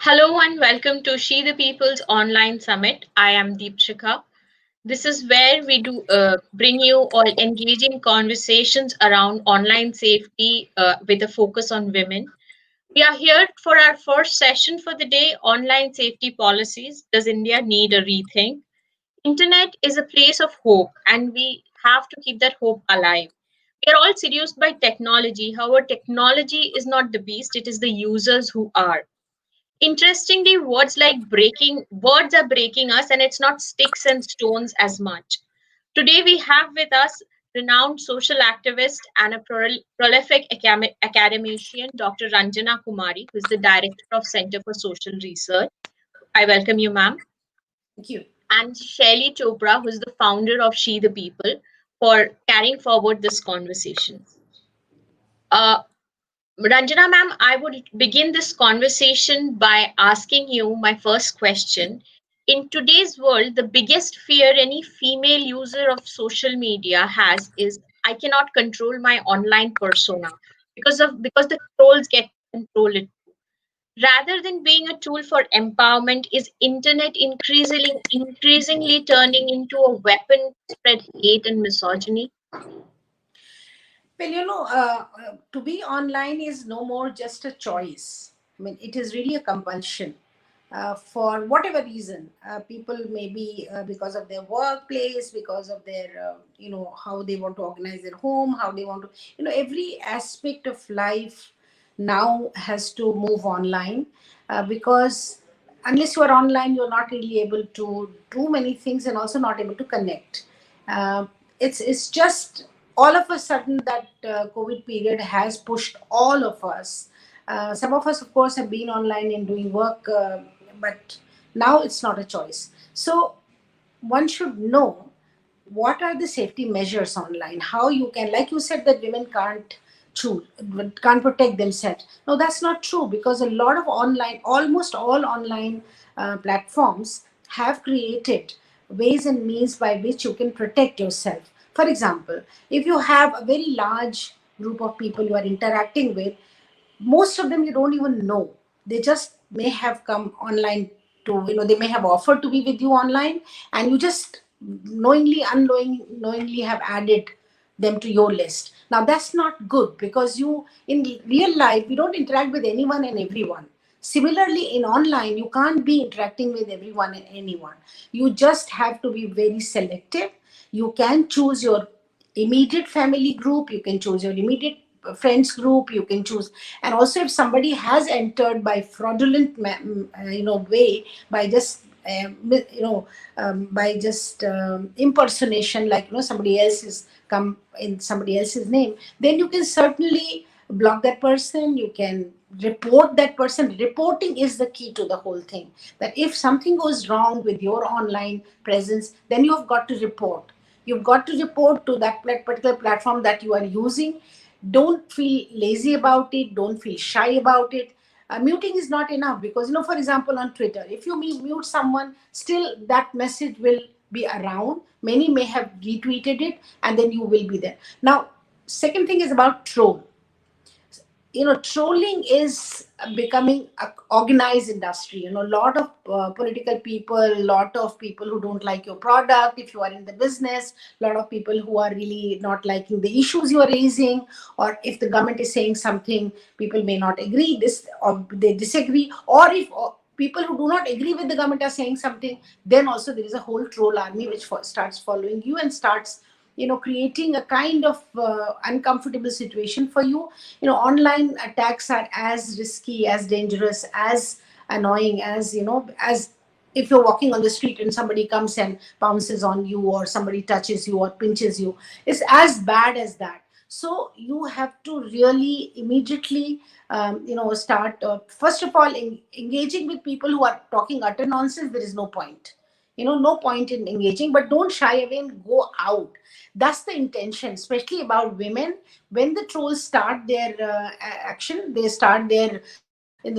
Hello and welcome to She the People's online summit. I am Deepshikha. This is where we do bring you all engaging conversations around online safety with a focus on women. We are here for our first session for the day, online safety policies. Does India need a rethink? Internet is a place of hope and we have to keep that hope alive. We are all seduced by technology. However, technology is not the beast, it is the users who are. Interestingly, words are breaking us, and it's not sticks and stones as much. Today, we have with us renowned social activist and a prolific academician, Dr. Ranjana Kumari, who is the director of Center for Social Research. I welcome you, ma'am. Thank you. And Shaili Chopra, who is the founder of She the People, for carrying forward this conversation. Uh, Ranjana ma'am, I would begin this conversation by asking you my first question. In today's world, the biggest fear any female user of social media has is I cannot control my online persona because the trolls get control it. Rather than being a tool for empowerment, is internet increasingly turning into a weapon to spread hate and misogyny? Well, to be online is no more just a choice. I mean, it is really a compulsion. For whatever reason, people maybe because of their workplace, because of their, how they want to organize their home, how they want to, every aspect of life now has to move online because unless you are online, you're not really able to do many things and also not able to connect. Uh, it's just all of a sudden that COVID period has pushed all of us. Some of us, of course, have been online and doing work, but now it's not a choice. So one should know what are the safety measures online, how you can, like you said, that women can't choose, can't protect themselves. No, that's not true, because a lot of online, almost all online platforms have created ways and means by which you can protect yourself. For example, if you have a very large group of people you are interacting with, most of them you don't even know. They just may have come online to, they may have offered to be with you online, and you just knowingly have added them to your list. Now that's not good, because you, in real life, you don't interact with anyone and everyone. Similarly, in online, you can't be interacting with everyone and anyone. You just have to be very selective. You can choose your immediate family group, you can choose your immediate friends group, you can choose. And also, if somebody has entered by fraudulent way, by just by just impersonation, like somebody else is come in somebody else's name, then you can certainly block that person. You can report that person. Reporting is the key to the whole thing, that if something goes wrong with your online presence, then you have got to report. You've got to report to that particular platform that you are using. Don't feel lazy about it. Don't feel shy about it. Muting is not enough, because, for example, on Twitter, if you mute someone, still that message will be around. Many may have retweeted it, and then you will be there. Now, second thing is about troll. Trolling is becoming a organized industry. A lot of political people, a lot of people who don't like your product if you are in the business, a lot of people who are really not liking the issues you are raising, or if the government is saying something, people may not agree this, or they disagree, or if people who do not agree with the government are saying something, then also there is a whole troll army which starts following you and starts creating a kind of uncomfortable situation for you. Online attacks are as risky, as dangerous, as annoying as, as if you're walking on the street and somebody comes and pounces on you, or somebody touches you or pinches you. It's as bad as that. So you have to really immediately start, first of all, engaging with people who are talking utter nonsense. There is no point. No point in engaging, but don't shy away and go out. That's the intention, especially about women. When the trolls start their action, they start the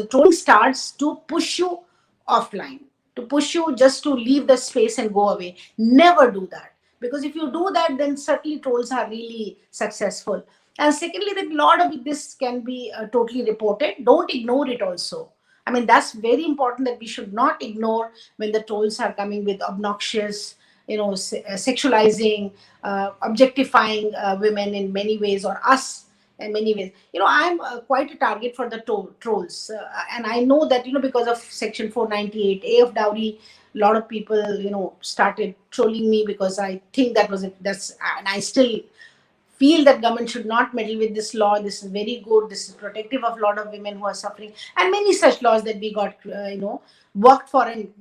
trolling starts to push you offline, to push you just to leave the space and go away. Never do that, because if you do that, then certainly trolls are really successful. And secondly, that a lot of this can be totally reported. Don't ignore it also. I mean, that's very important, that we should not ignore when the trolls are coming with obnoxious, sexualizing, objectifying women in many ways, or us in many ways. I'm quite a target for the trolls, and I know that, because of Section 498 A of dowry, a lot of people, started trolling me, because I think that's, and I still feel that government should not meddle with this law. This is very good. This is protective of a lot of women who are suffering, and many such laws that we got, worked for, and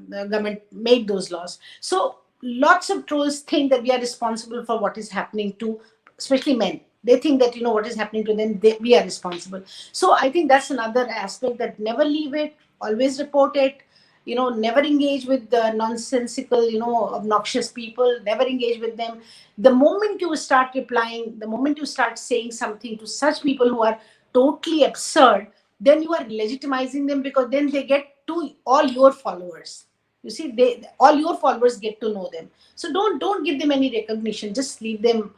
the government made those laws. So lots of trolls think that we are responsible for what is happening to, especially men. They think that, what is happening to them, we are responsible. So I think that's another aspect, that never leave it, always report it. Never engage with the nonsensical, obnoxious people. Never engage with them. The moment you start replying, the moment you start saying something to such people who are totally absurd, then you are legitimizing them, because then they get to all your followers. You see, all your followers get to know them. So don't give them any recognition. Just leave them.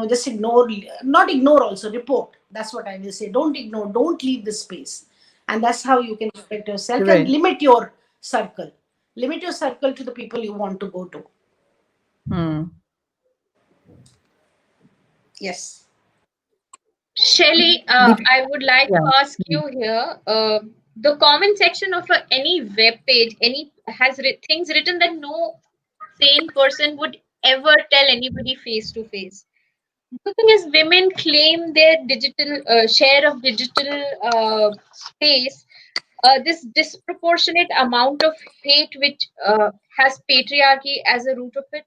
Just ignore. Not ignore, also report. That's what I will say. Don't ignore. Don't leave the space. And that's how you can protect yourself, and Right. limit your circle. Limit your circle to the people you want to go to. Hmm. Yes. Shaili, Deep- I would like yeah. to ask you here. The comment section of any web page, any has things written that no sane person would ever tell anybody face to face. The thing is, women claim their digital share of digital space. This disproportionate amount of hate, which has patriarchy as a root of it.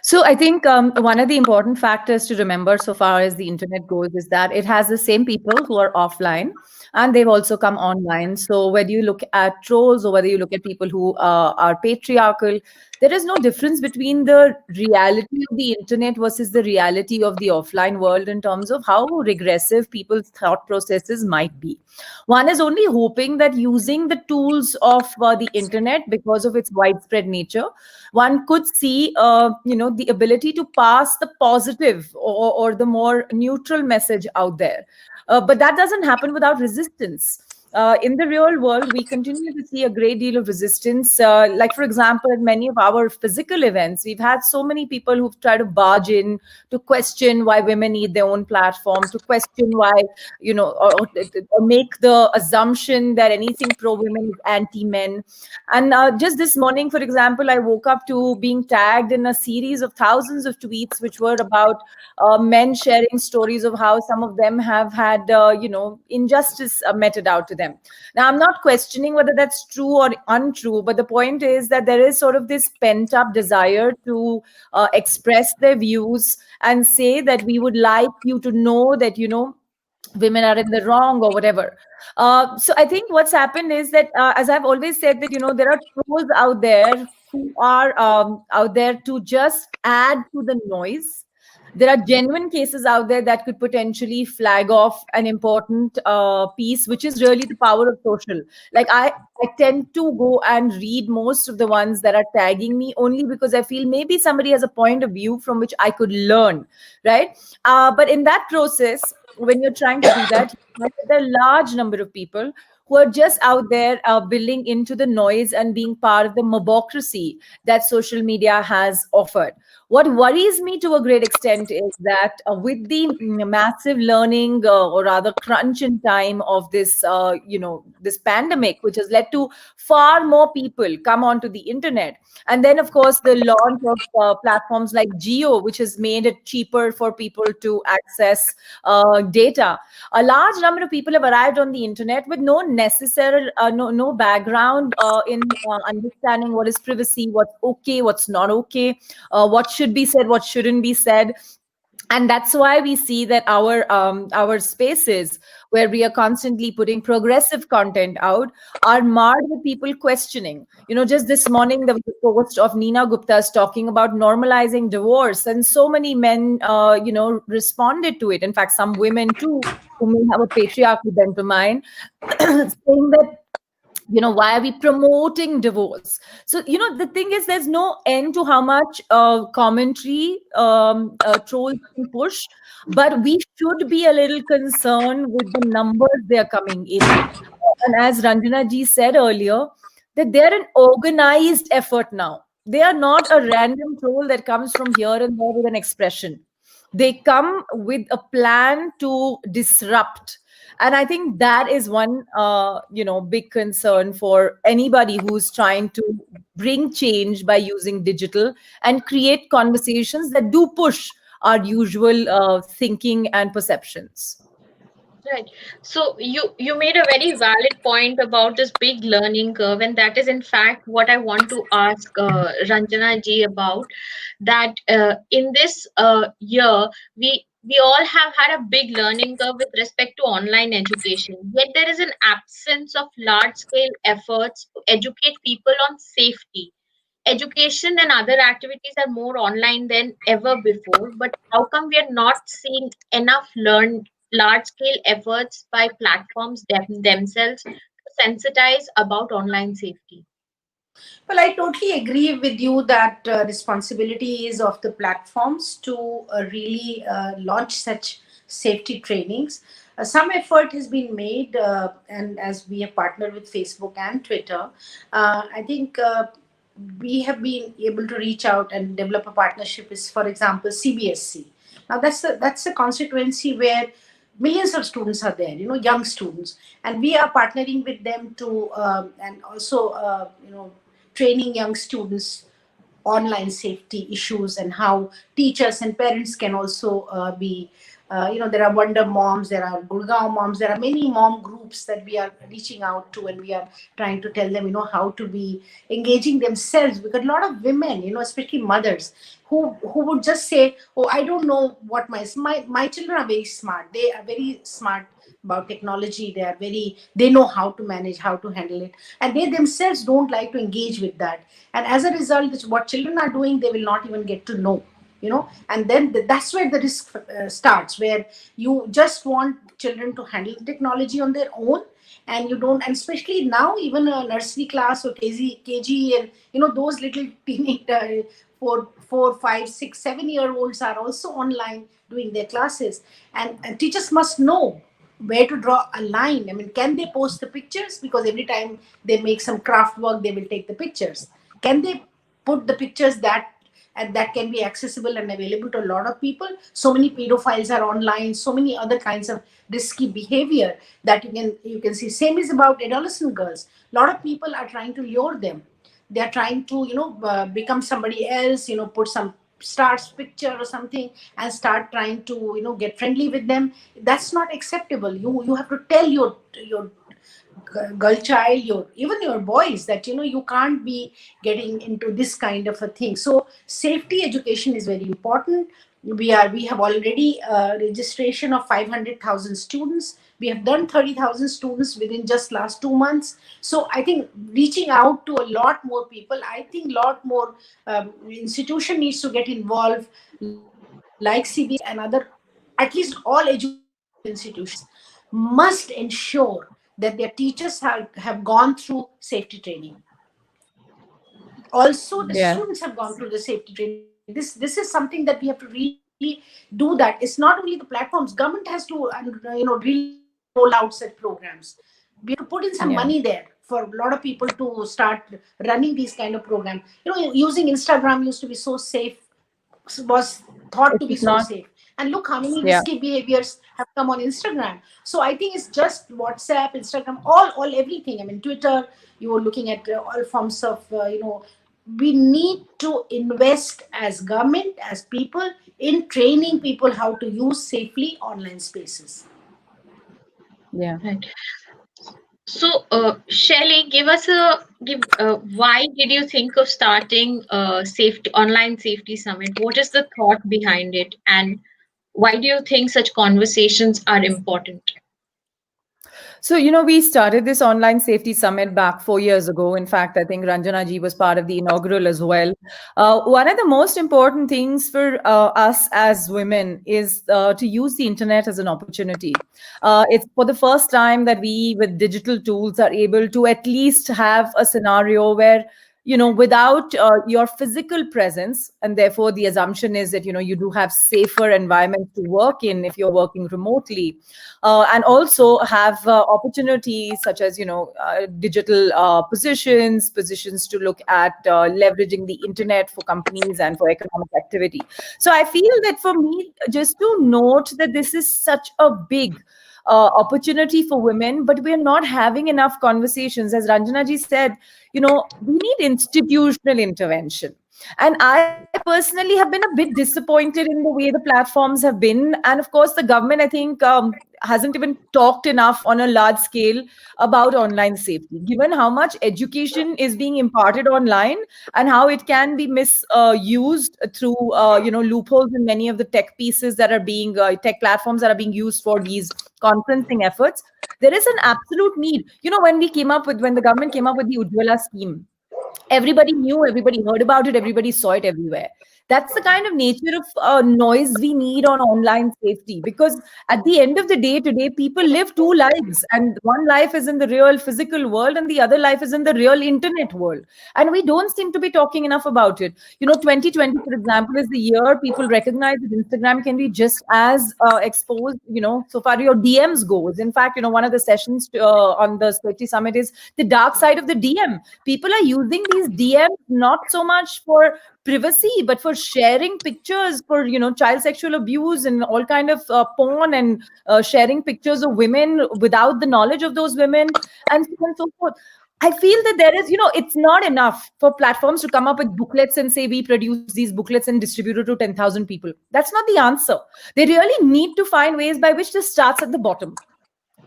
So I think one of the important factors to remember so far as the internet goes is that it has the same people who are offline, and they've also come online. So whether you look at trolls or whether you look at people who are patriarchal, there is no difference between the reality of the internet versus the reality of the offline world in terms of how regressive people's thought processes might be. One is only hoping that using the tools of the internet, because of its widespread nature, one could see the ability to pass the positive, or the more neutral message out there. But that doesn't happen without resistance. In the real world, we continue to see a great deal of resistance. Like, for example, at many of our physical events, we've had so many people who've tried to barge in to question why women need their own platform, to question why, or make the assumption that anything pro women is anti men. And just this morning, for example, I woke up to being tagged in a series of thousands of tweets, which were about men sharing stories of how some of them have had, injustice meted out to them. Now, I'm not questioning whether that's true or untrue, but the point is that there is sort of this pent up desire to express their views and say that we would like you to know that, women are in the wrong or whatever. So I think what's happened is that, as I've always said, that there are trolls out there who are out there to just add to the noise. There are genuine cases out there that could potentially flag off an important piece, which is really the power of social. Like, I tend to go and read most of the ones that are tagging me, only because I feel maybe somebody has a point of view from which I could learn, right? But in that process, when you're trying to do that, you find that there are a large number of people who are just out there building into the noise and being part of the mobocracy that social media has offered. What worries me to a great extent is that with the massive learning, or rather crunch in time of this pandemic, which has led to far more people come onto the internet, and then of course the launch of platforms like Geo, which has made it cheaper for people to access data. A large number of people have arrived on the internet with no necessary, no background in understanding what is privacy, what's okay, what's not okay, what should be said, what shouldn't be said. And that's why we see that our spaces, where we are constantly putting progressive content out, are marred with people questioning. Just this morning there was a post of Nina Gupta's talking about normalizing divorce, and so many men responded to it. In fact, some women too, who may have a patriarchal bent to mine, saying that Why are we promoting divorce? So the thing is, there's no end to how much commentary trolls can push, but we should be a little concerned with the numbers they are coming in. And as Ranjana ji said earlier, that they're an organized effort now. They are not a random troll that comes from here and there with an expression. They come with a plan to disrupt. And I think that is one big concern for anybody who's trying to bring change by using digital and create conversations that do push our usual thinking and perceptions. Right. So you made a very valid point about this big learning curve, and that is in fact what I want to ask Ranjana ji about. That in this year we all have had a big learning curve with respect to online education. Yet there is an absence of large scale efforts to educate people on safety. Education and other activities are more online than ever before, but how come we are not seeing enough large scale efforts by platforms themselves to sensitize about online safety? Well, I totally agree with you that responsibility is of the platforms to really launch such safety trainings. Some effort has been made, and as we have partnered with Facebook and Twitter, I think we have been able to reach out and develop a partnership with, for example, CBSC. Now that's a constituency where millions of students are there, young students, and we are partnering with them to and also training young students online safety issues and how teachers and parents can also be there are wonder moms, there are Gurgaon moms, there are many mom groups that we are reaching out to, and we are trying to tell them how to be engaging themselves, because a lot of women, especially mothers, who would just say, oh, I don't know what my children are very smart, they are very smart about technology, they know how to manage, how to handle it, and they themselves don't like to engage with that, and as a result, what children are doing they will not even get to know, and then that's where the risk starts, where you just want children to handle technology on their own, and you don't, and especially now even a nursery class or kg, and those little teenage 4, 5, 6, 7 year olds are also online doing their classes, and teachers must know where to draw a line. I mean, can they post the pictures? Because every time they make some craft work, they will take the pictures. Can they put the pictures that can be accessible and available to a lot of people? So many pedophiles are online, so many other kinds of risky behavior that you can see. Same is about adolescent girls. A lot of people are trying to lure them. They are trying to become somebody else, put some stars picture or something and start trying to get friendly with them. That's not acceptable. You have to tell your girl child, even your boys, that you can't be getting into this kind of a thing. So safety education is very important. We have already registration of 500,000 students. We have done 30,000 students within just last 2 months. So I think reaching out to a lot more people, I think a lot more institution needs to get involved, like CBSE and other, at least all education institutions must ensure that their teachers have gone through safety training. Also the Yeah. students have gone through the safety training. This is something that we have to really do. That it's not only the platforms, government has to really roll out such programs. We have to put in some money there Yeah. for a lot of people to start running these kind of programs. Using Instagram used to be so safe, was thought to It be is so not. safe, and look how many Yeah. risky behaviors have come on Instagram. So I think it's just WhatsApp, Instagram, all everything. I mean, Twitter, you are looking at all forms of we need to invest as government, as people, in training people how to use safely online spaces. Yeah. Right. So, Shaili, give. Why did you think of starting safety online safety summit? What is the thought behind it, and why do you think such conversations are important? So, we started this online safety summit back 4 years ago. In fact, I think Ranjana ji was part of the inaugural as well. One of the most important things for us as women is to use the internet as an opportunity. It's for the first time that we, with digital tools, are able to at least have a scenario where, without your physical presence, and therefore the assumption is that, you do have safer environments to work in if you're working remotely, and also have opportunities such as digital positions to look at leveraging the internet for companies and for economic activity. So I feel that for me, just to note that this is such a big opportunity for women, but we're not having enough conversations. As Ranjana ji said, we need institutional intervention. And I personally have been a bit disappointed in the way the platforms have been. And of course, the government, I think, hasn't even talked enough on a large scale about online safety, given how much education is being imparted online and how it can be misused through, loopholes in many of the tech pieces that are being, tech platforms that are being used for these conferencing efforts. There is an absolute need. When the government came up with the Ujjwala scheme, everybody knew, everybody heard about it, everybody saw it everywhere. That's the kind of nature of noise we need on online safety, because at the end of the day, today people live two lives, and one life is in the real physical world and the other life is in the real internet world, and we don't seem to be talking enough about it. 2020, for example, is the year people recognize that Instagram can be just as exposed, so far your DMs goes. In fact, one of the sessions on the safety summit is the dark side of the DM. People are using these DMs not so much for privacy, but for sharing pictures, for child sexual abuse and all kind of porn, and sharing pictures of women without the knowledge of those women, and so on and so forth. I feel that there is, it's not enough for platforms to come up with booklets and say, we produce these booklets and distribute it to 10,000 people. That's not the answer. They really need to find ways by which this starts at the bottom.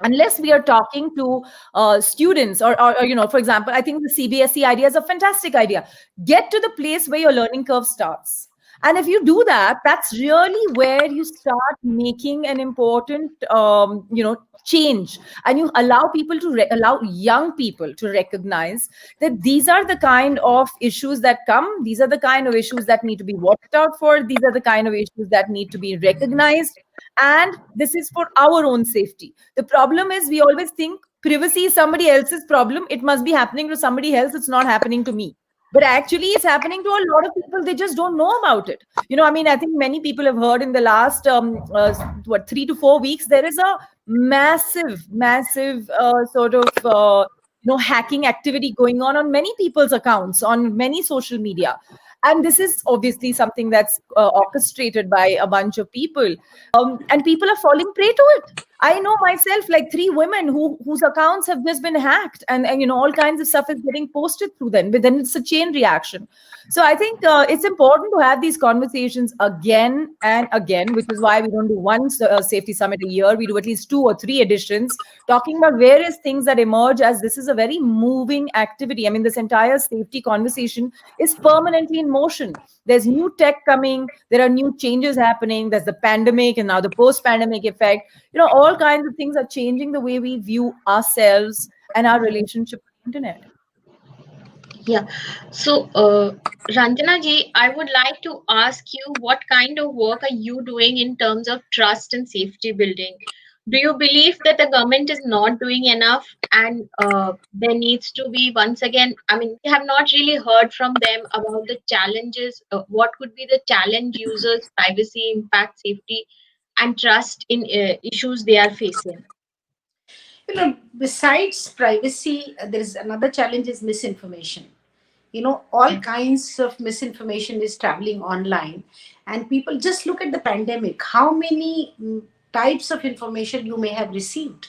Unless we are talking to students, or for example, I think the CBSE idea is a fantastic idea. Get to the place where your learning curve starts, and if you do that, that's really where you start making an important change, and you allow people to allow young people to recognize that these are the kind of issues that come, these are the kind of issues that need to be watched out for, these are the kind of issues that need to be recognized, and this is for our own safety. The problem is we always think privacy is somebody else's problem. It must be happening to somebody else. It's not happening to me. But actually, it's happening to a lot of people. They just don't know about it. I think many people have heard in the last 3 to 4 weeks, there is a massive, massive sort of hacking activity going on many people's accounts on many social media. And this is obviously something that's orchestrated by a bunch of people, and people are falling prey to it. I know myself, like, 3 women whose accounts have just been hacked, and all kinds of stuff is getting posted through them. But then it's a chain reaction. So I think it's important to have these conversations again and again, which is why we don't do one safety summit a year. We do at least 2 or 3 editions, talking about various things that emerge, as this is a very moving activity. I mean, this entire safety conversation is permanently in motion. There's new tech coming, there are new changes happening, there's the pandemic and now the post-pandemic effect. All kinds of things are changing the way we view ourselves and our relationship with the internet. Yeah. So, Ranjana ji, I would like to ask you, what kind of work are you doing in terms of trust and safety building? Do you believe that the government is not doing enough, and there needs to be, once again, I mean, we have not really heard from them about the challenges. What could be the challenge users, privacy, impact, safety, and trust in issues they are facing? Besides privacy, there is another challenge is misinformation. All kinds of misinformation is traveling online, and people just look at the pandemic, how many types of information you may have received.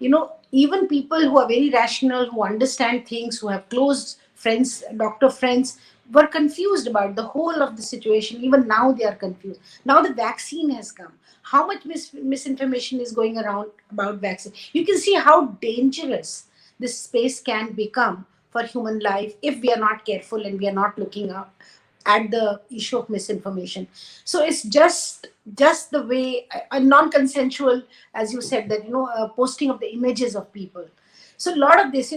Even people who are very rational, who understand things, who have close friends, doctor friends, were confused about the whole of the situation. Even now they are confused. Now the vaccine has come, how much misinformation is going around about vaccine. You can see how dangerous this space can become for human life if we are not careful and we are not looking out. at the issue of misinformation. So it's just the way a non-consensual, as you said, that posting of the images of people. So a lot of this,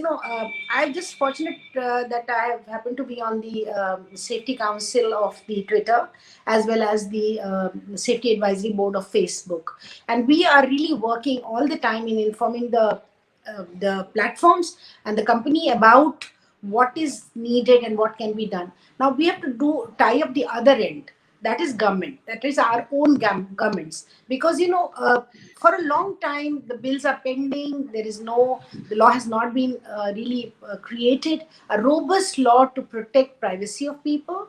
I'm just fortunate that I have happened to be on the safety council of the Twitter, as well as the safety advisory board of Facebook, and we are really working all the time in informing the platforms and the company about what is needed and what can be done. Now we have to tie up the other end, that is government, that is our own governments, because for a long time the bills are pending. The law has not been really created a robust law to protect privacy of people,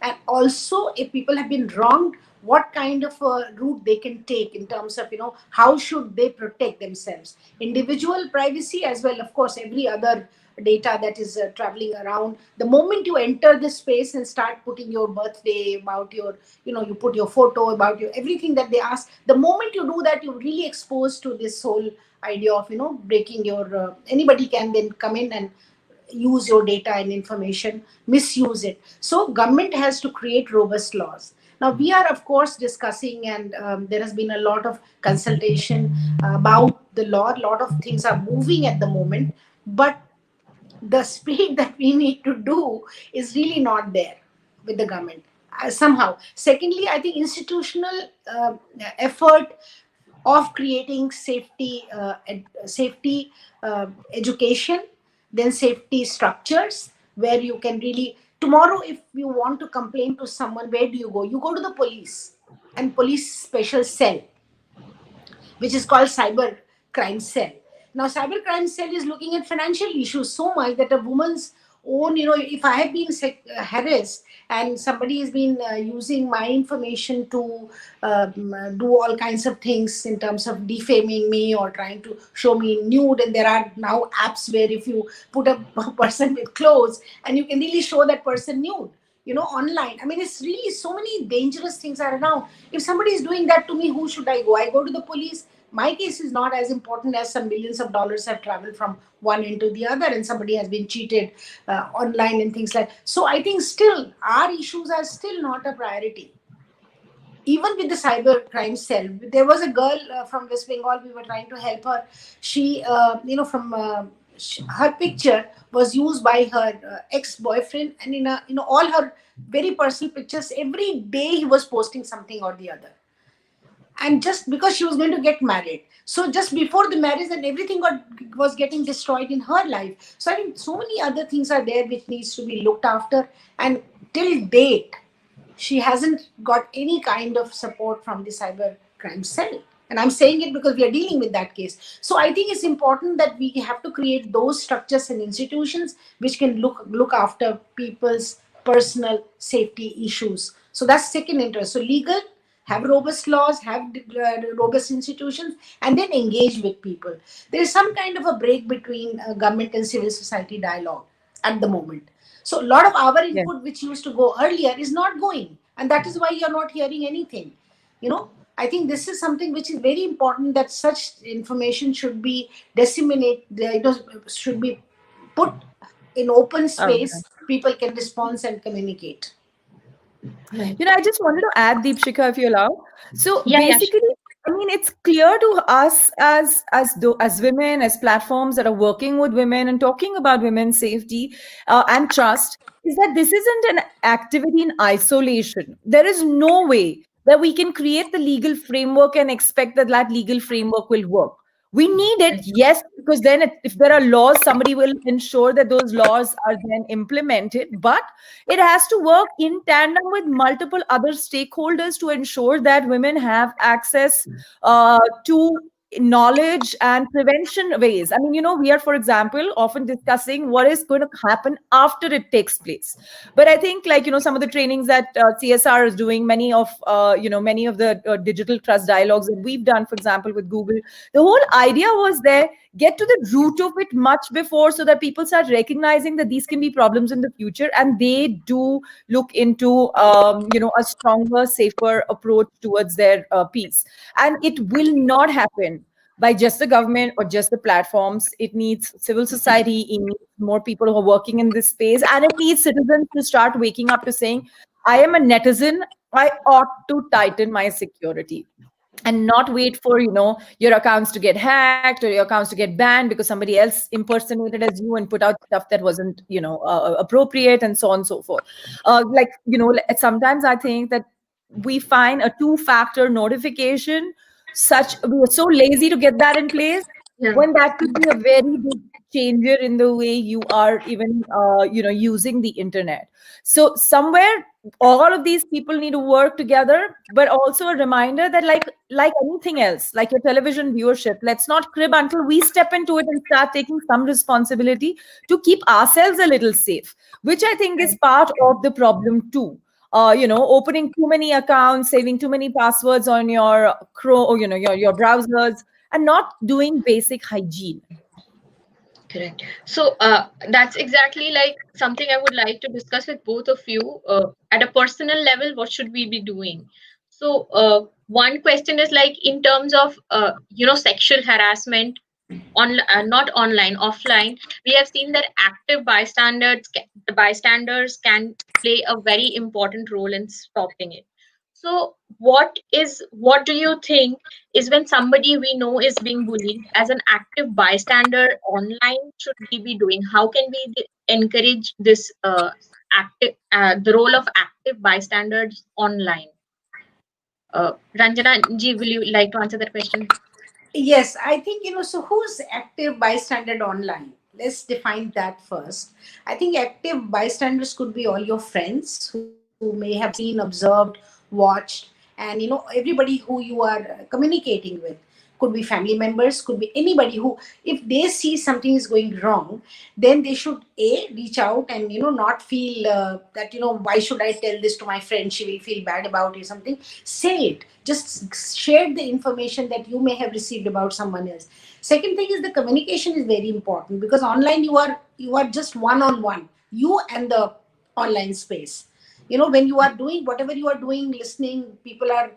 and also if people have been wronged, what kind of a route they can take in terms of how should they protect themselves, individual privacy, as well of course every other data that is traveling around. The moment you enter the space and start putting your birthday, about your you put your photo, about your everything that they ask, the moment you do that, you're really exposed to this whole idea of breaking your anybody can then come in and use your data and information, misuse it. So government has to create robust laws. Now we are of course discussing, and there has been a lot of consultation about the law. A lot of things are moving at the moment, but the speed that we need to do is really not there with the government somehow. Secondly, I think institutional effort of creating safety education, then safety structures, where you can really, tomorrow if you want to complain to someone, where do you go? You go to the police, and police special cell, which is called cyber crime cell. Now, cyber crime cell is looking at financial issues so much that a woman's own, if I have been harassed and somebody has been using my information to do all kinds of things in terms of defaming me or trying to show me nude, and there are now apps where if you put a person with clothes and you can really show that person nude, online. I mean, it's really so many dangerous things are around. If somebody is doing that to me, who should I go? I go to the police. My case is not as important as some millions of dollars have traveled from one end to the other, and somebody has been cheated online and things like. So I think still our issues are still not a priority. Even with the cyber crime cell, there was a girl from West Bengal. We were trying to help her. She, from her picture was used by her ex-boyfriend, and all her very personal pictures. Every day he was posting something or the other, and just because she was going to get married, so just before the marriage, and everything was getting destroyed in her life. So I think so many other things are there which needs to be looked after, and till date she hasn't got any kind of support from the cyber crime cell. And I'm saying it because we are dealing with that case. So I think it's important that we have to create those structures and institutions which can look after people's personal safety issues. So that's second interest. So legal, have robust laws, have robust institutions, and then engage with people. There is some kind of a break between government and civil society dialogue at the moment. So a lot of our Yeah. input, which used to go earlier, is not going, and that is why you're not hearing anything. I think this is something which is very important, that such information should be disseminated. Should be put in open Okay. space. People can respond and communicate. Right. I just wanted to add, Deepshikha, if you allow. So Yeah, yeah, basically, I mean, it's clear to us as women, as platforms that are working with women and talking about women's safety and trust, is that this isn't an activity in isolation. There is no way that we can create the legal framework and expect that that legal framework will work. We need it, yes, because then if there are laws, somebody will ensure that those laws are then implemented. But it has to work in tandem with multiple other stakeholders to ensure that women have access to knowledge and prevention ways. I mean, we are, for example, often discussing what is going to happen after it takes place. But I think, like, some of the trainings that CSR is doing, many of the digital trust dialogues that we've done, for example, with Google, the whole idea was there, get to the root of it much before, so that people start recognizing that these can be problems in the future, and they do look into a stronger, safer approach towards their peace. And it will not happen by just the government or just the platforms. It needs civil society, it needs more people who are working in this space, and it needs citizens to start waking up to saying, I am a netizen. I ought to tighten my security and not wait for your accounts to get hacked or your accounts to get banned because somebody else impersonated as you and put out stuff that wasn't appropriate, and so on and so forth. Sometimes I think that we find a two-factor notification, such we are so lazy to get that in place, Yeah. when that could be a very big changer in the way you are even using the internet. So somewhere all of these people need to work together, but also a reminder that, like anything else, like your television viewership, let's not crib until we step into it and start taking some responsibility to keep ourselves a little safe, which I think is part of the problem too. Opening too many accounts, saving too many passwords on your Chrome, or your browsers, and not doing basic hygiene. Correct. So that's exactly like something I would like to discuss with both of you. At a personal level, what should we be doing? So one question is like in terms of sexual harassment on not online, offline. We have seen that active bystanders can play a very important role in stopping it. So what do you think is when somebody we know is being bullied, as an active bystander online, should we be doing? How can we encourage this active the role of active bystanders online? Ranjana ji, will you like to answer that question? Yes, I think, so who's active bystander online? Let's define that first. I think active bystanders could be all your friends who may have seen, observed, watched, and, everybody who you are communicating with. Could be family members, could be anybody who, if they see something is going wrong, then they should reach out and, not feel that, why should I tell this to my friend? She will feel bad about it, something. Say it, just share the information that you may have received about someone else. Second thing is the communication is very important, because online you are just one on one, you and the online space. When you are doing whatever you are doing, listening, people are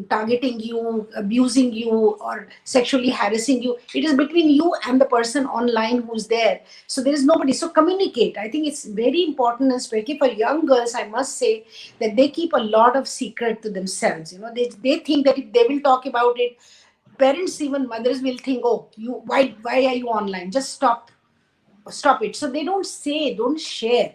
targeting you, abusing you, or sexually harassing you, it is between you and the person online who's there. So there is nobody. So communicate. I think it's very important, and especially for young girls, I must say that they keep a lot of secret to themselves. They think that if they will talk about it, parents, even mothers, will think, oh, you, why are you online, just stop it. So they don't say, don't share.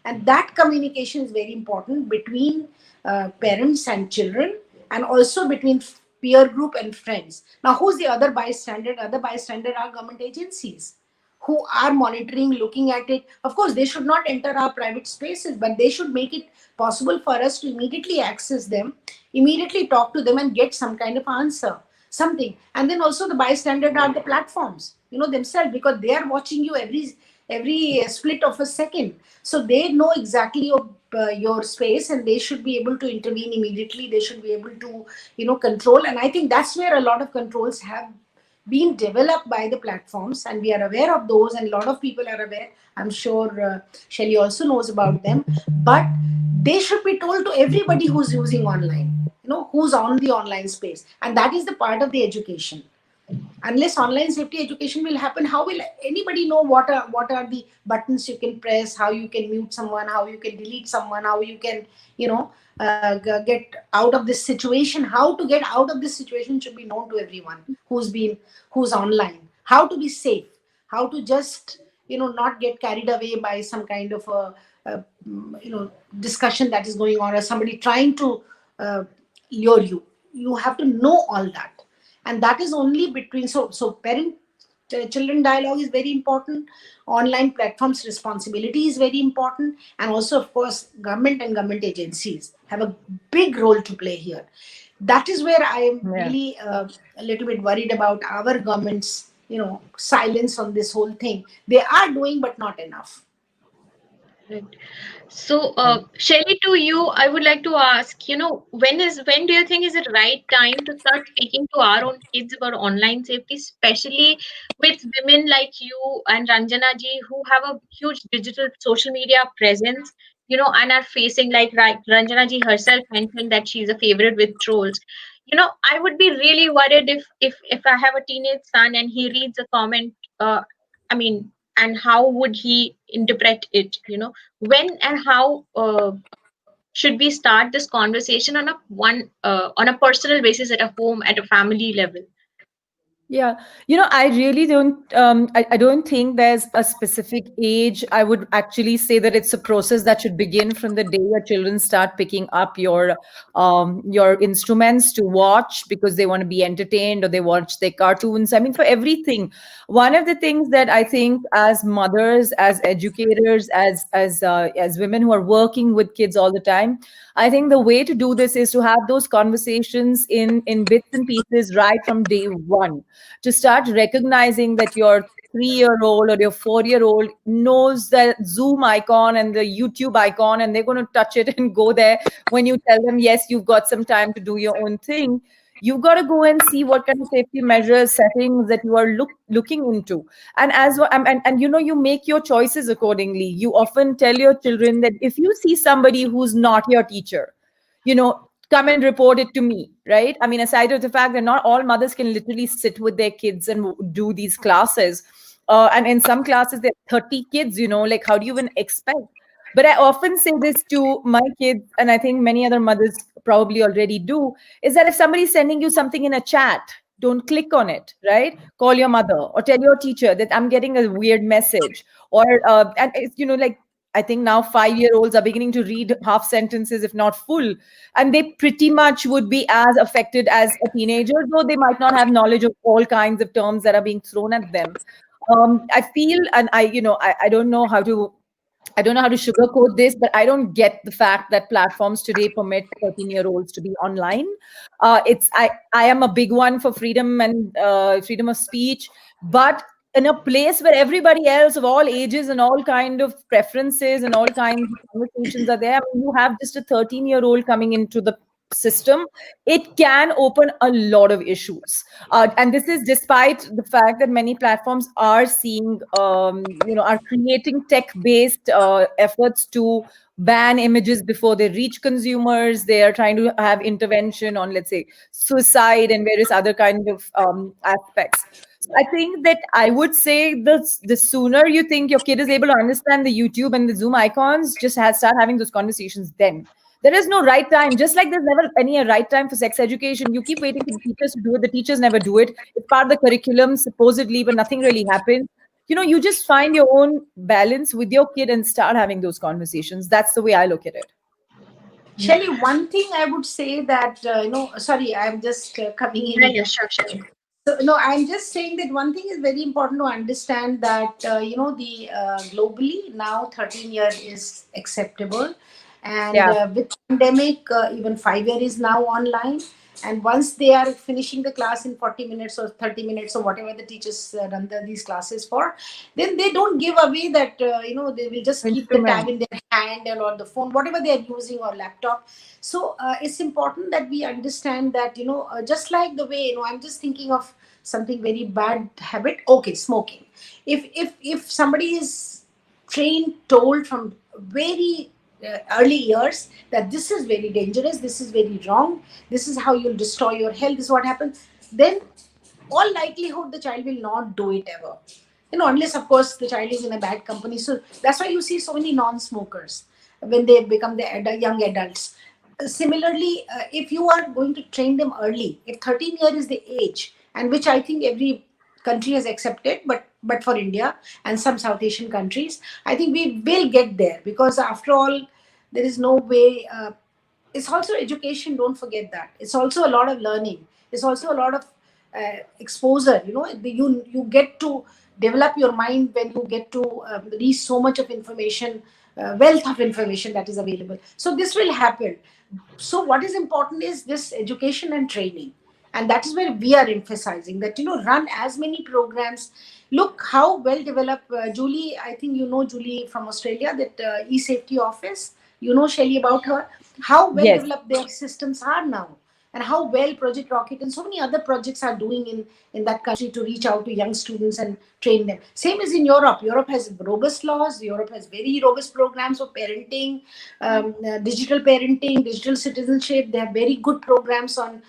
And that communication is very important between parents and children, and also between peer group and friends. Now, who's the other bystander? Other bystander are government agencies who are monitoring, looking at it. Of course, they should not enter our private spaces, but they should make it possible for us to immediately access them, immediately talk to them, and get some kind of answer, something. And then also the bystander are the platforms, themselves, because they are watching you every split of a second. So they know exactly your space, and they should be able to intervene immediately. They should be able to control. And I think that's where a lot of controls have been developed by the platforms, and we are aware of those, and a lot of people are aware. I'm sure Shelly also knows about them. But they should be told to everybody who's using online, who's on the online space. And that is the part of the education. Unless online safety education will happen, how will anybody know what are the buttons you can press, how you can mute someone, how you can delete someone, how you can get out of this situation? How to get out of this situation should be known to everyone who's online. How to be safe, how to just not get carried away by some kind of discussion that is going on, or somebody trying to uh, lure you. You have to know all that. And that is only between, so parent children dialogue is very important. Online platforms responsibility is very important. And also, of course, government and government agencies have a big role to play here. That is where I am Yeah. really a little bit worried about our government's silence on this whole thing. They are doing, but not enough. Right. So, Shelly, to you, I would like to ask, when do you think is the right time to start speaking to our own kids about online safety, especially with women like you and Ranjana ji, who have a huge digital social media presence, and are facing, like Ranjana ji herself mentioned that she's a favorite with trolls. I would be really worried if I have a teenage son and he reads a comment, I mean, and how would he interpret it? When and how should we start this conversation on a personal basis, at a home, at a family level? Yeah, I really don't. I don't think there's a specific age. I would actually say that it's a process that should begin from the day your children start picking up your instruments to watch because they want to be entertained or they watch their cartoons. I mean, for everything. One of the things that I think, as mothers, as educators, as women who are working with kids all the time, I think the way to do this is to have those conversations in bits and pieces right from day one, to start recognizing that your 3-year-old or your 4-year-old knows the Zoom icon and the YouTube icon, and they're going to touch it and go there when you tell them, yes, you've got some time to do your own thing. You've got to go and see what kind of safety measures, settings that you are looking into. And and you make your choices accordingly. You often tell your children that if you see somebody who's not your teacher, come and report it to me, right? I mean, aside of the fact that not all mothers can literally sit with their kids and do these classes, and in some classes there are 30 kids, like how do you even expect? But I often say this to my kids, and I think many other mothers probably already do, is that if somebody's sending you something in a chat, don't click on it, right? Call your mother or tell your teacher that I'm getting a weird message. Or and it's, like, I think now 5-year-olds are beginning to read half sentences, if not full, and they pretty much would be as affected as a teenager, though they might not have knowledge of all kinds of terms that are being thrown at them. I feel, and I don't know how to. I don't know how to sugarcoat this, but I don't get the fact that platforms today permit 13-year-olds to be online. I am a big one for freedom and freedom of speech, but in a place where everybody else of all ages and all kind of preferences and all kinds of conversations are there, I mean, you have just a 13-year-old coming into the system, it can open a lot of issues. And this is despite the fact that many platforms are seeing, are creating tech-based efforts to ban images before they reach consumers. They are trying to have intervention on, let's say, suicide and various other kind of aspects. So I think that I would say the sooner you think your kid is able to understand the YouTube and the Zoom icons, just start having those conversations then. There is no right time. Just like there's never any right time for sex education, you keep waiting for the teachers to do it. The teachers never do it. It's part of the curriculum, supposedly, but nothing really happens. You just find your own balance with your kid and start having those conversations. That's the way I look at it. Shelly, one thing I would say that, sorry, I'm just coming Yeah, in. yeah, sure, sure. So, no, I'm just saying that one thing is very important to understand that, the globally now 13 year is acceptable. And Yeah. with pandemic, even 5 year is now online. And once they are finishing the class in 40 minutes or 30 minutes or whatever the teachers run these classes for, then they don't give away that, they will just keep the tab Instrument. in their hand or on the phone, whatever they are using, or laptop. So it's important that we understand that, just like the way, I'm just thinking of something very bad habit. Okay, smoking. If somebody is trained, told from very early years that this is very dangerous, this is very wrong, this is how you'll destroy your health, this is what happens, then all likelihood the child will not do it ever, unless of course the child is in a bad company. So that's why you see so many non-smokers when they become the young adults. Similarly, if you are going to train them early, if 13 year is the age, and which I think every country has accepted, but for India and some South Asian countries, I think we will get there, because after all, there is no way. It's also education, don't forget that. It's also a lot of learning. It's also a lot of exposure. You get to develop your mind when you get to reach so much of information, wealth of information that is available. So this will happen. So what is important is this education and training, and that is where we are emphasizing that, run as many programs. Look how well developed, Julie, I think Julie from Australia, that e-safety office, Shaili, about her, how well Yes. developed their systems are now, and how well Project Rocket and so many other projects are doing in that country to reach out to young students and train them. Same as in Europe. Europe has robust laws. Europe has very robust programs for parenting, digital parenting, digital citizenship. They have very good programs on,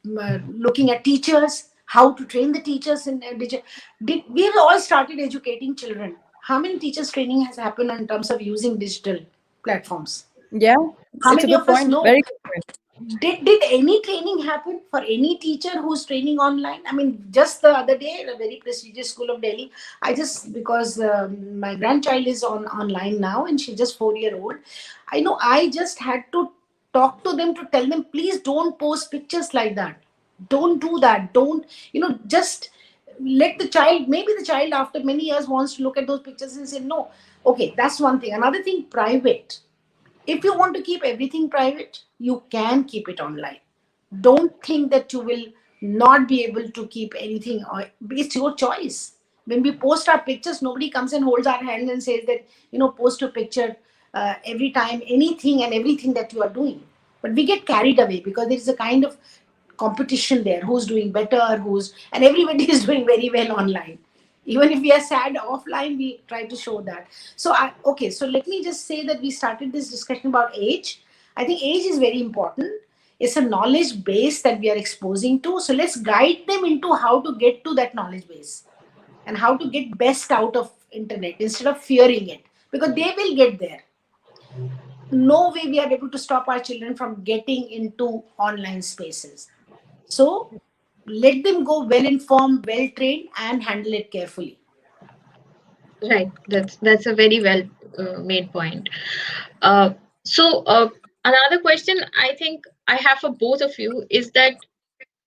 looking at teachers, how to train the teachers in digital. We have all started educating children. How many teachers training has happened in terms of using digital platforms? Yeah, How it's a many good of us point. know? Very good point. Did any training happen for any teacher who's training online? I mean, just the other day, in a very prestigious school of Delhi, I just, because my grandchild is on online now and she's just 4 year old, I know I just had to talk to them to tell them, please don't post pictures like that. Don't do that. Don't, just let the child, maybe the child after many years wants to look at those pictures and say, no. Okay, that's one thing. Another thing, private. If you want to keep everything private, you can keep it online. Don't think that you will not be able to keep anything. It's your choice. When we post our pictures, nobody comes and holds our hand and says that, post a picture every time, anything and everything that you are doing. But we get carried away because there is a kind of competition there, who's doing better, and everybody is doing very well online. Even if we are sad offline, we try to show that. Okay, so let me just say that we started this discussion about age. I think age is very important. It's a knowledge base that we are exposing to, so let's guide them into how to get to that knowledge base and how to get best out of internet instead of fearing it, because they will get there. No way we are able to stop our children from getting into online spaces. So let them go well informed, well trained, and handle it carefully. Right. That's a very well made point. Uh, so another question I think I have for both of you is that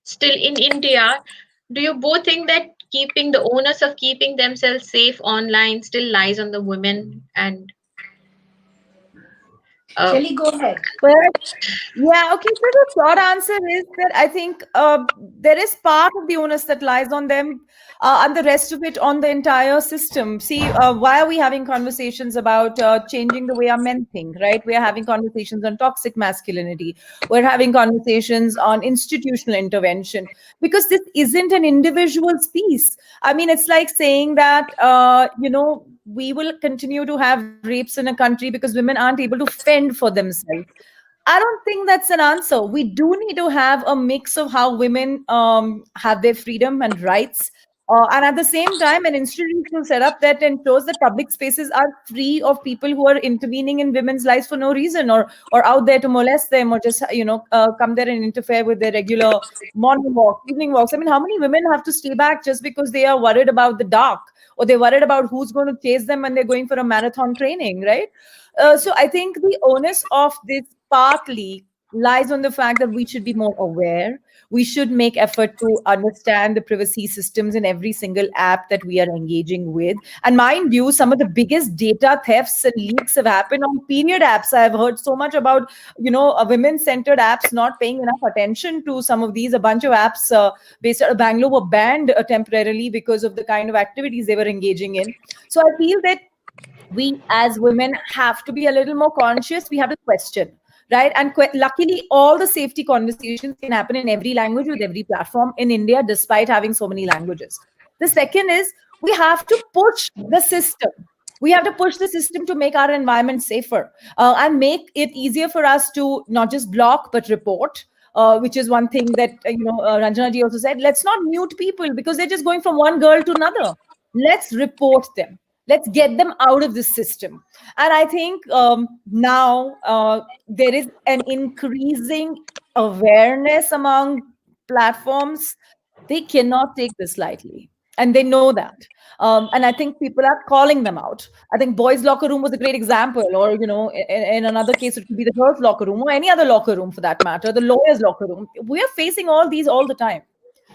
still in India, do you both think that keeping the onus of keeping themselves safe online still lies on the women? And uh, Shelly, go ahead. Well, yeah, okay. So the short answer is that I think there is part of the onus that lies on them, and the rest of it on the entire system. See, why are we having conversations about changing the way our men think, right? We are having conversations on toxic masculinity. We're having conversations on institutional intervention because this isn't an individual's piece. I mean, it's like saying that, we will continue to have rapes in a country because women aren't able to fend for themselves. I don't think that's an answer. We do need to have a mix of how women have their freedom and rights. And at the same time, an institutional setup that ensures that public spaces are free of people who are intervening in women's lives for no reason, or out there to molest them, or just come there and interfere with their regular morning walk, evening walks. I mean, how many women have to stay back just because they are worried about the dark, or they're worried about who's going to chase them when they're going for a marathon training, right? So I think the onus of this partly lies on the fact that we should be more aware. We should make effort to understand the privacy systems in every single app that we are engaging with. And mind you, some of the biggest data thefts and leaks have happened on period apps. I've heard so much about, women-centered apps not paying enough attention to some of these. A bunch of apps based out of Bangalore were banned temporarily because of the kind of activities they were engaging in. So I feel that we as women have to be a little more conscious. We have to question, right? And luckily all the safety conversations can happen in every language with every platform in India, despite having so many languages. The second is, we have to push the system. We have to push the system to make our environment safer, and make it easier for us to not just block but report, which is one thing that Ranjana ji also said. Let's not mute people because they're just going from one girl to another. Let's report them. Let's get them out of the system. And I think now there is an increasing awareness among platforms. They cannot take this lightly, and they know that. And I think people are calling them out. I think boys locker room was a great example, or in another case it could be the girls locker room, or any other locker room for that matter, the lawyers locker room. We are facing all these all the time.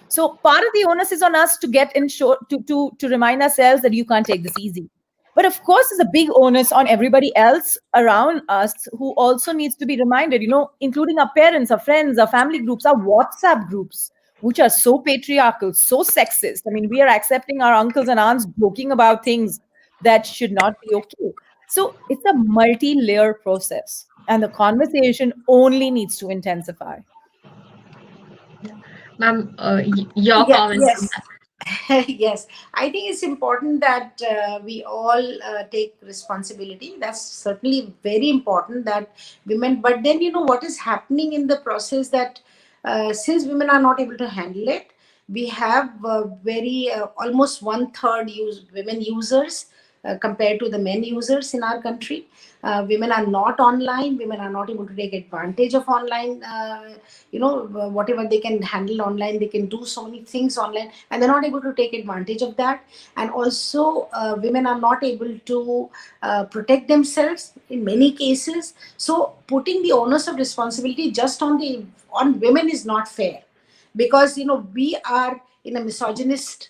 So part of the onus is on us to get in short, to remind ourselves that you can't take this easy. But of course, there's a big onus on everybody else around us who also needs to be reminded, including our parents, our friends, our family groups, our WhatsApp groups, which are so patriarchal, so sexist. I mean, we are accepting our uncles and aunts joking about things that should not be okay. So it's a multi-layer process, and the conversation only needs to intensify. ma'am, your Yeah, comments on yes. Yes, I think it's important that we all take responsibility. That's certainly very important that women, but then what is happening in the process, that since women are not able to handle it, we have very almost one third women users compared to the men users in our country. Women are not online. Women are not able to take advantage of online. Whatever they can handle online, they can do so many things online, and they're not able to take advantage of that. And also, women are not able to protect themselves in many cases. So, putting the onus of responsibility just on women is not fair, because we are in a misogynist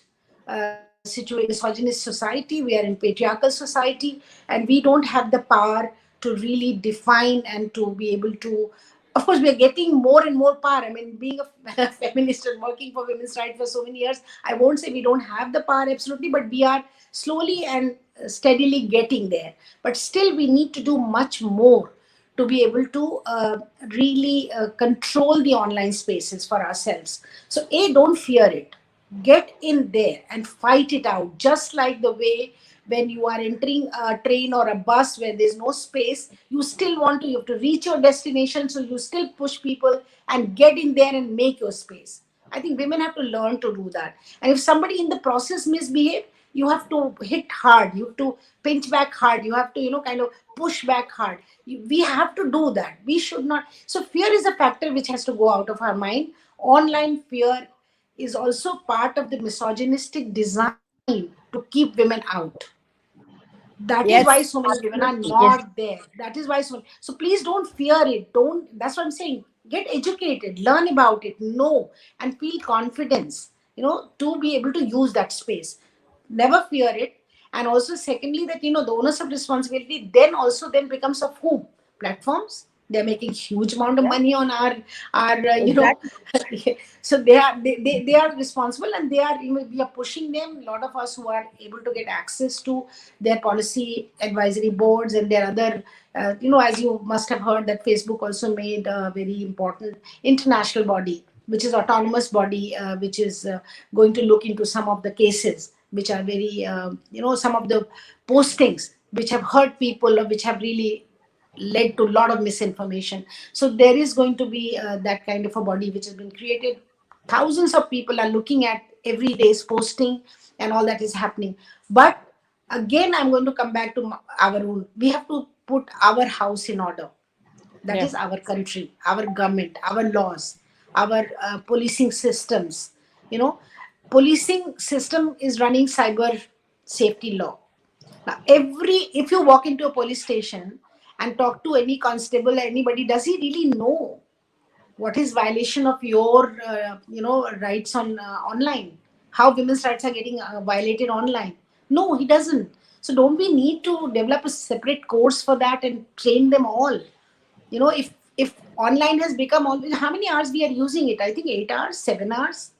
society. We are in patriarchal society, and we don't have the power to really define and to be able to. Of course, we are getting more and more power. I mean, being a feminist and working for women's rights for so many years, I won't say we don't have the power absolutely, but we are slowly and steadily getting there. But still, we need to do much more to be able to really control the online spaces for ourselves. So, don't fear it. Get in there and fight it out, just like the way when you are entering a train or a bus where there's no space, you have to reach your destination, so you still push people and get in there and make your space. I think women have to learn to do that. And if somebody in the process misbehave, you have to hit hard, you have to pinch back hard, you have to kind of push back hard. We have to do that. We should not. So fear is a factor which has to go out of our mind. Online fear is also part of the misogynistic design to keep women out. That is why Yes, so many women are Absolutely. Yes. not there. That is why so please don't fear it. Don't. That's what I'm saying. Get educated, learn about it, know, and feel confidence, to be able to use that space. Never fear it. And also, secondly, that the onus of responsibility then becomes of whom? Platforms. They're making huge amount of yeah, money on our exactly. so they are responsible, and we are pushing them. A lot of us who are able to get access to their policy advisory boards and their other as you must have heard, that Facebook also made a very important international body, which is autonomous body, which is going to look into some of the cases which are very some of the postings which have hurt people, or which have really led to a lot of misinformation. So there is going to be that kind of a body which has been created. Thousands of people are looking at every day's posting, and all that is happening. But again, I'm going to come back to our own. We have to put our house in order. That Yeah. is our country, our government, our laws, our policing systems. You know, policing system is running cyber safety law. Now, if you walk into a police station and talk to any constable, anybody, does he really know what is violation of your rights on online? How women's rights are getting violated online? No, he doesn't. So don't we need to develop a separate course for that and train them all? If online has become all, how many hours we are using it? I think 8 hours, 7 hours,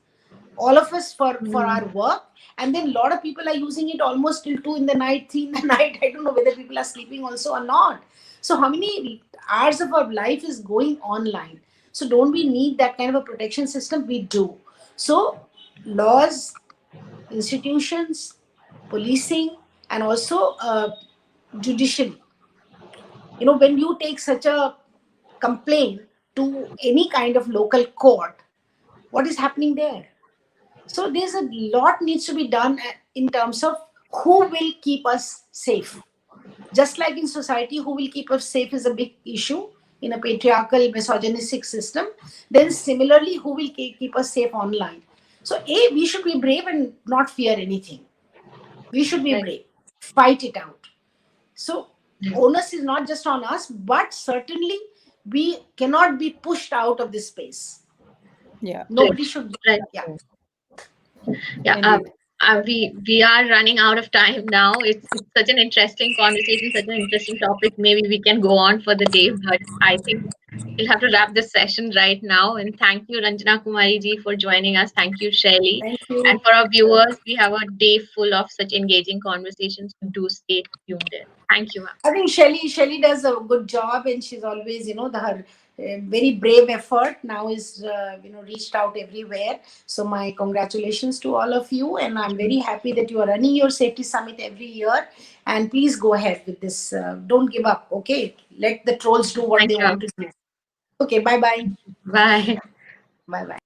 all of us for Mm. our work. And then a lot of people are using it almost till 2 in the night, 3 in the night. I don't know whether people are sleeping also or not. So how many hours of our life is going online? So don't we need that kind of a protection system? We do. So laws, institutions, policing, and also judiciary. When you take such a complaint to any kind of local court, what is happening there? So there's a lot needs to be done in terms of who will keep us safe. Just like in society, who will keep us safe is a big issue in a patriarchal, misogynistic system. Then similarly, who will keep us safe online? So we should be brave and not fear anything. We should be Right. brave, fight it out. So Yes. onus is not just on us, but certainly we cannot be pushed out of this space. Yeah, Right. Nobody should be. Right. Yeah. Yeah. indeed. We are running out of time now. It's such an interesting conversation, such an interesting topic. Maybe we can go on for the day, but I think we'll have to wrap this session right now. And thank you, Ranjana Kumari ji, for joining us. Thank you, Shaili. Thank And you. for our viewers, we have a day full of such engaging conversations. Do stay tuned in. Thank you, ma'am. I think Shelly does a good job, and she's always, her very brave effort now is, reached out everywhere. So my congratulations to all of you, and I'm very happy that you are running your safety summit every year. And please go ahead with this. Don't give up. Okay, let the trolls do what Thank they you, want ma'am. to do. Okay, bye bye. Bye. Bye bye.